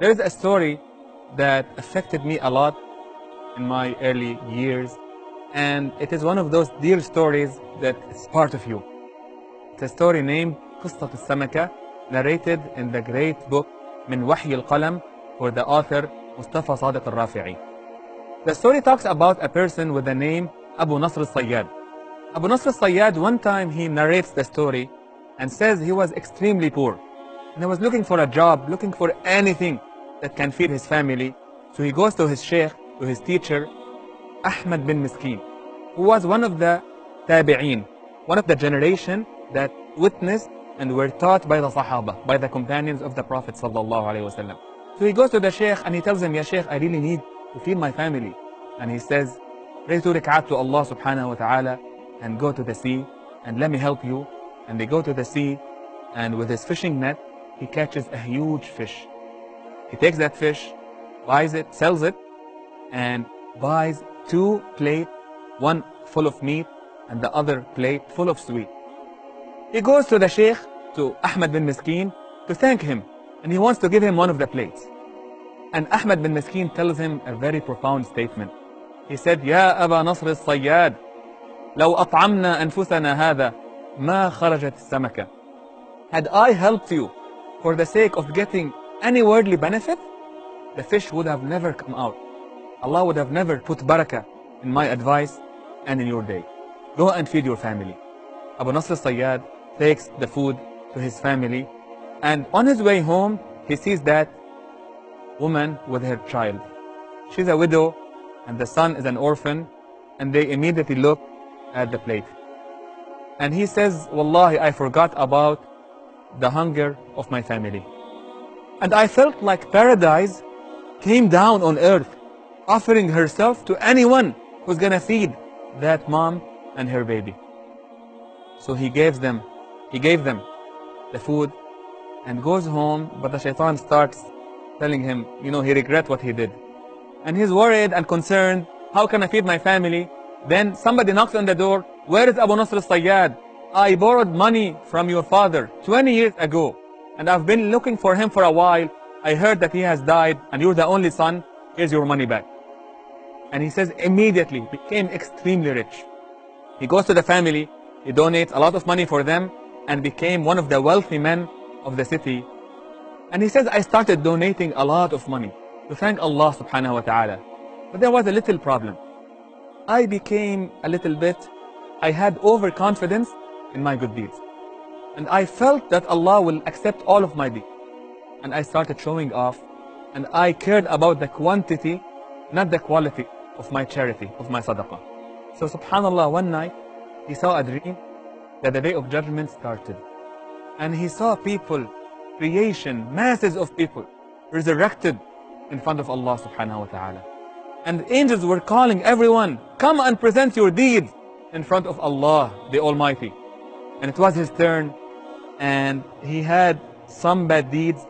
There is a story that affected me a lot in my early years, and it is one of those dear stories that is part of you. It's a story named قصة السمكة, narrated in the great book من وحي القلم for the author Mustafa Sadiq al-Rafi'i. The story talks about a person with the name Abu Nasr al-Sayyad. Abu Nasr al-Sayyad, one time he narrates the story and says he was extremely poor and he was looking for a job, looking for anything that can feed his family. So he goes to his sheikh, to his teacher, Ahmad bin Miskin, who was one of the tabi'een, one of the generation that witnessed and were taught by the Sahaba, by the companions of the Prophet sallallahu alaihi wasallam. So he goes to the sheikh and he tells him, Ya sheikh, I really need to feed my family. And he says, pray 2 rak'at to Allah subhanahu wa ta'ala and go to the sea and let me help you. And they go to the sea, and with his fishing net, he catches a huge fish. He takes that fish, buys it, sells it, and buys 2 plates, one full of meat and the other plate full of sweet. He goes to the sheikh, to Ahmad bin Miskin, to thank him, and he wants to give him one of the plates. And Ahmad bin Miskin tells him a very profound statement. He said, Ya Aba Nasr al-Sayyad, لو أطعمنا أنفسنا هذا ما خرجت السمكة. Had I helped you for the sake of getting any worldly benefit, the fish would have never come out. Allah would have never put barakah in my advice and in your day. Go and feed your family. Abu Nasr al-Sayyad takes the food to his family, and on his way home, he sees that woman with her child. She's a widow, and the son is an orphan, and they immediately look at the plate. And he says, Wallahi, I forgot about the hunger of my family. And I felt like paradise came down on earth, offering herself to anyone who's gonna feed that mom and her baby. So he gave them the food and goes home, but the shaitan starts telling him, he regrets what he did. And he's worried and concerned, how can I feed my family? Then somebody knocks on the door, where is Abu Nasr al-Sayyad? I borrowed money from your father 20 years ago, and I've been looking for him for a while. I heard that he has died, and you're the only son. Here's your money back. And he says immediately became extremely rich. He goes to the family, he donates a lot of money for them, and became one of the wealthy men of the city. And he says, I started donating a lot of money to thank Allah subhanahu wa ta'ala. But there was a little problem. I became a little bit, I had overconfidence in my good deeds. And I felt that Allah will accept all of my deeds. And I started showing off, and I cared about the quantity, not the quality of my charity, of my sadaqah. So subhanallah, one night, he saw a dream that the day of judgment started. And he saw people, creation, masses of people, resurrected in front of Allah subhanahu wa ta'ala. And angels were calling everyone, come and present your deeds in front of Allah, the Almighty. And it was his turn, and he had some bad deeds,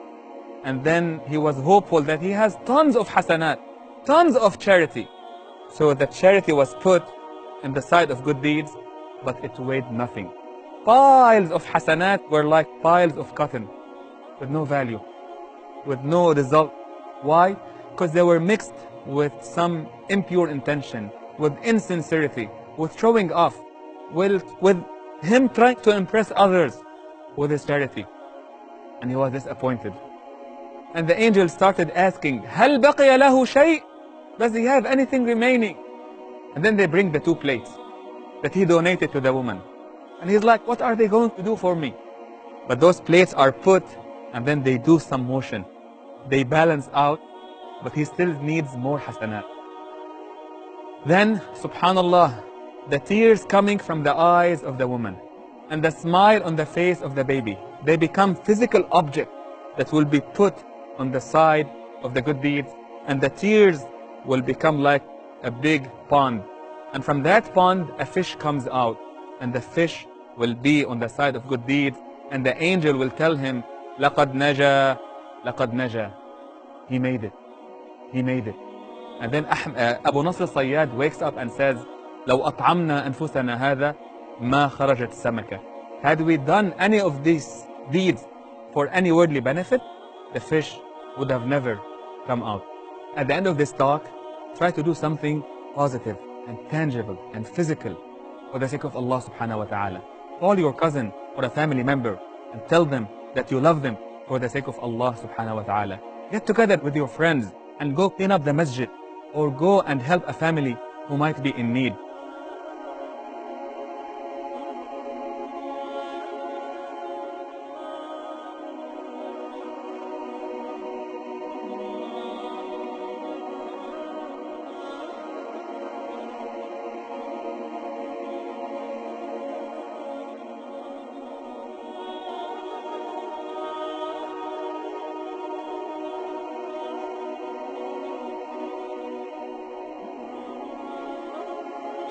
and then he was hopeful that he has tons of hasanat, tons of charity. So the charity was put in the side of good deeds, but it weighed nothing. Piles of hasanat were like piles of cotton, with no value, with no result. Why? Because they were mixed with some impure intention, with insincerity, with showing off, with him trying to impress others with his charity. And he was disappointed. And the angel started asking, هل بقي له شيء? Does he have anything remaining? And then they bring the 2 plates that he donated to the woman. And he's like, what are they going to do for me? But those plates are put, and then they do some motion. They balance out, but he still needs more hasanat. Then, subhanallah, the tears coming from the eyes of the woman and the smile on the face of the baby, they become physical objects that will be put on the side of the good deeds, and the tears will become like a big pond. And from that pond, a fish comes out, and the fish will be on the side of good deeds, and the angel will tell him, لَقَدْ نَجَى لَقَدْ نَجَى. He made it. He made it. And then Abu Nasr al-Sayyad wakes up and says, لو أطعمنا أنفسنا هذا ما خرجت السمكة. Had we done any of these deeds for any worldly benefit, the fish would have never come out. At the end of this talk, try to do something positive and tangible and physical for the sake of Allah subhanahu wa ta'ala. Call your cousin or a family member and tell them that you love them for the sake of Allah subhanahu wa ta'ala. Get together with your friends and go clean up the masjid or go and help a family who might be in need.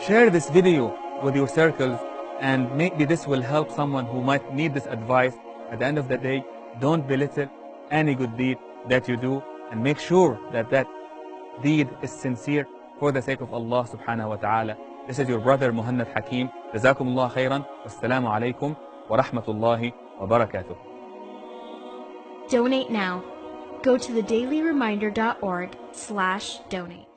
Share this video with your circles, and maybe this will help someone who might need this advice. At the end of the day, don't belittle any good deed that you do, and make sure that that deed is sincere for the sake of Allah subhanahu wa ta'ala. This is your brother Muhannad Hakim. Jazakumullah khairan. Wassalamu alaikum wa rahmatullahi wa barakatuh. Donate now. Go to thedailyreminder.org/donate.